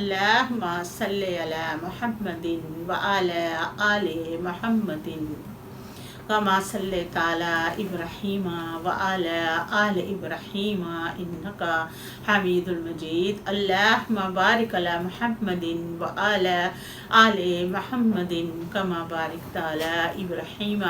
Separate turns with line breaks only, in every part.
اللہم صلی علی محمد وعلی آل محمد کما صلیت علی ابراہیم وعلی آل ابراہیم انک حمید المجید اللہم بارک علی محمد وعلی آل محمد کما بارکت علی ابراہیم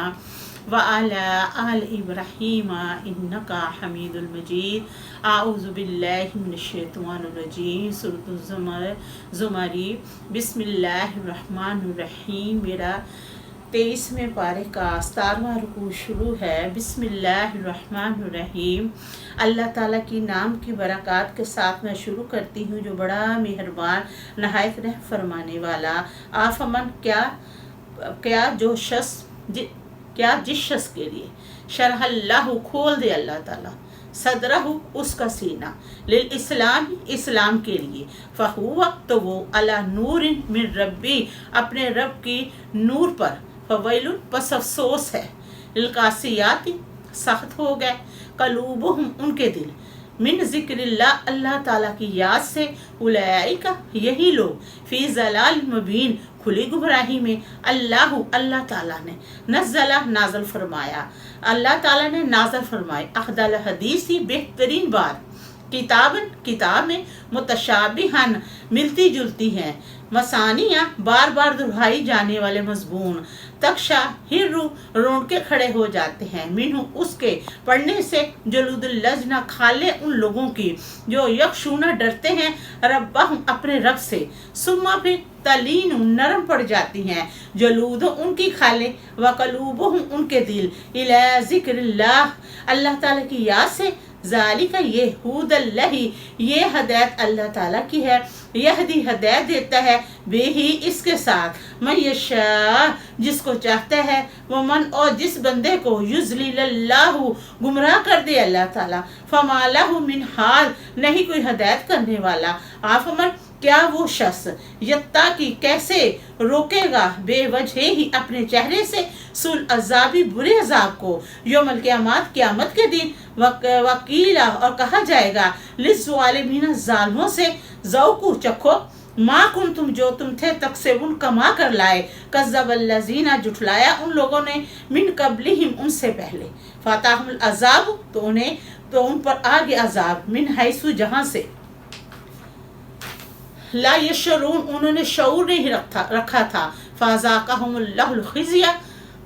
وعلی آل ابراہیم انک حمید المجید اعوذ باللہ من الشیطان الرجیم سورۃ الزمر بسم اللہ الرحمن الرحیم میرا 23ویں پارے کا 17واں رکوع شروع ہے۔ بسم اللہ الرحمن الرحیم، اللہ تعالیٰ کی نام کی برکات کے ساتھ میں شروع کرتی ہوں جو بڑا مہربان نہایت رحم فرمانے والا۔ آفمن کیا جس شخص کے لیے شرح اللہ کھول دے اللہ تعالیٰ صدرہ اس کا سینہ للاسلام اسلام کے لیے فہو تو وہ علی نور من ربی اپنے رب کی نور پر فویل پس افسوس ہے للقاسیات سخت ہو گئے قلوبہم ان کے دل من ذکر اللہ اللہ تعالیٰ کی یاد سے اولئک یہی لوگ فی ضلال مبین کھلی گمراہی میں اللہ تعالیٰ نے نازل فرمایا اللہ تعالیٰ نے نازل فرمائے افضل حدیثی بہترین بات کتاب میں متشابہن ملتی جلتی ہیں مسانیہ بار بار دہرائی جانے والے مضمون تکشا ہر رون کے کھڑے ہو جاتے ہیں منہ اس کے پڑھنے سے جلود اللجنہ کھالے ان لوگوں کی جو یکشونہ ڈرتے ہیں ربہم اپنے رب سے ثم پھر تلین نرم پڑ جاتی ہیں جلود ان کی کھالے وقلوبہم ان کے دل الی ذکر اللہ تعالیٰ کی یاد سے ذالک یہ ہود اللہ یہ ہدایت اللہ تعالیٰ کی ہے یہدی ہدایت دیتا ہے بے ہی اس کے ساتھ من یشاء جس کو چاہتا ہے ومن اور جس بندے کو یضلل اللہ گمراہ کر دے اللہ تعالیٰ فما لہ من حال نہیں کوئی ہدایت کرنے والا آفمن کیا وہ شخص یتا کی کیسے روکے گا بے وجہ ہی اپنے چہرے سے سل عذابی برے عذاب کو یوم القیامت قیامت کے دن وکیلا اور کہا جائے گا للظالمین ظالموں سے ذوقوا چکھو ما کنتم جو تم تھے تکسبون کما کر لائے کذب الذین جھٹلایا ان لوگوں نے من قبلہم ان سے پہلے فاتاہم العذاب تو ان پر آ گیا عذاب من حیث جہاں سے لا یشعرون انہوں نے شعور نہیں رکھا تھا فذاقہم اللہ الخزی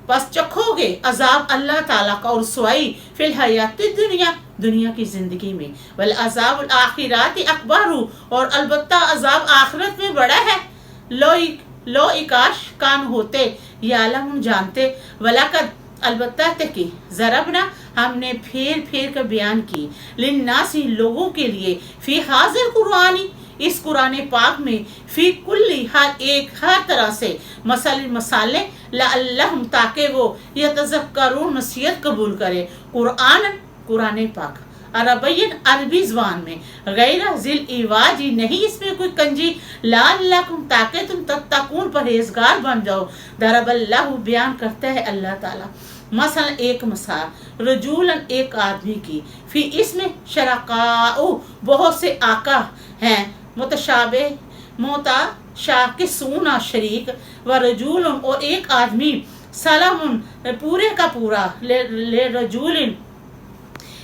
پس چکھو گے عذاب اللہ تعالیٰ کا اور رسوائی فی الحیات دنیا کی زندگی میں والعذاب الآخرات اکبر اور البتہ عذاب آخرت میں بڑا ہے لو اکاش کان ہوتے یعلمون جانتے ولاقد البتہ تکی ضربنا ہم نے پھیر کر بیان کی للناس لوگوں کے لیے فی حاضر قرآنی اس قرآن پاک میں فی کلی ہر طرح سے مسالے لعلہم تاکہ وہ یتذکرون نصیحت قبول کرے قرآن پاک عربین عربی زبان میں غیر ذل ایواجی نہیں اس میں کوئی کنجی لعلکم تاکہ تم تتقون پرہیزگار بن جاؤ ضرب اللہ بیان کرتا ہے اللہ تعالیٰ مثلا ایک مثال رجولن ایک آدمی کی فی اس میں شرکاء بہت سے آقا ہیں متشابہ متشاکسون شریک و رجول اور ایک آدمی سلم پورے کا پورا لے رجول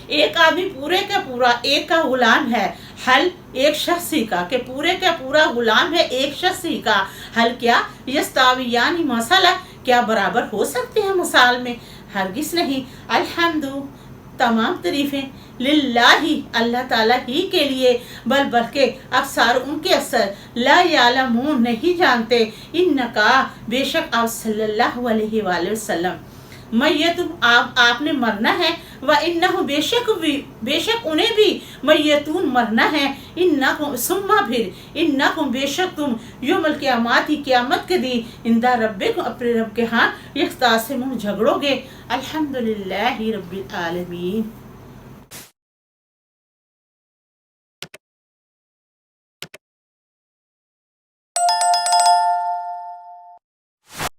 ایک آدمی پورے کا پورا ایک کا غلام ہے حل ایک شخصی کا کہ پورے کا پورا غلام ہے ایک شخصی کا حل کیا یستاویانی مسئلہ کیا برابر ہو سکتے ہیں مثال میں ہرگز نہیں الحمد تمام تعریفیں للہ اللہ تعالیٰ ہی کے لیے بلکہ اکثر ان کے اثر لا یعلمون نہیں جانتے انکا بے شک آپ صلی اللہ علیہ وآلہ وسلم میتون آپ نے مرنا ہے وَإِنَّهُ بے شک انہیں بھی میتون مرنا ہے انکم ثم پھر انکم بے شک تم یوم القیامت قیامت کے دن عند ربکم اپنے رب کے ہاں یختصمون جھگڑو گے الحمدللہ رب العالمین۔